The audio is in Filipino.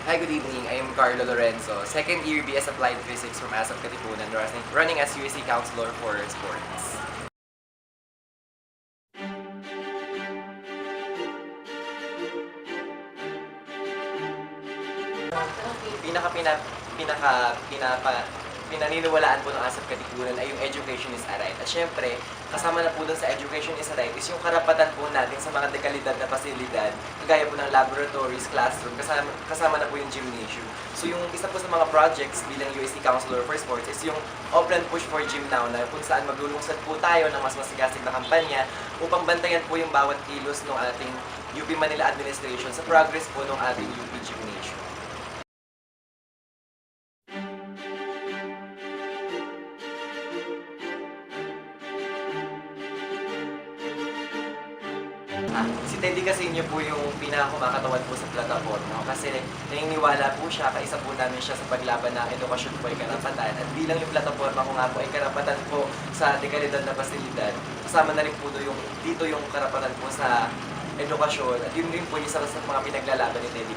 Hi, good evening. I am Carlo Lorenzo, second year BS Applied Physics from ASAP Katipunan, running as USC Counselor for Sports. pinaka pina, pinaka pinapa pinaniniwalaan po ng ASAP Katipunan ay yung education is a right. At syempre, kasama na po dun sa education is a right is yung karapatan po natin sa mga dekalidad na pasilidad, kagaya po ng laboratories, classroom, kasama na po yung gymnasium. So yung isa po sa mga projects bilang USC Counselor for Sports is yung Open Push for Gym Now na kung saan maglulungsad po tayo ng mas masigasig na kampanya upang bantayan po yung bawat kilos ng ating UP Manila Administration sa progress po ng ating UP Gymnasium. Si Teddy kasi inyo po yung pinakakumakatawan po sa plataforma kasi naniniwala po siya, kaisa po namin siya sa paglaban ng edukasyon po ay karapatan. At bilang yung plataforma ko nga po ay karapatan po sa dekalidad na pasilidad, kasama na rin po dito yung karapatan po sa edukasyon at yun rin po isa sa mga pinaglalaban ni Teddy.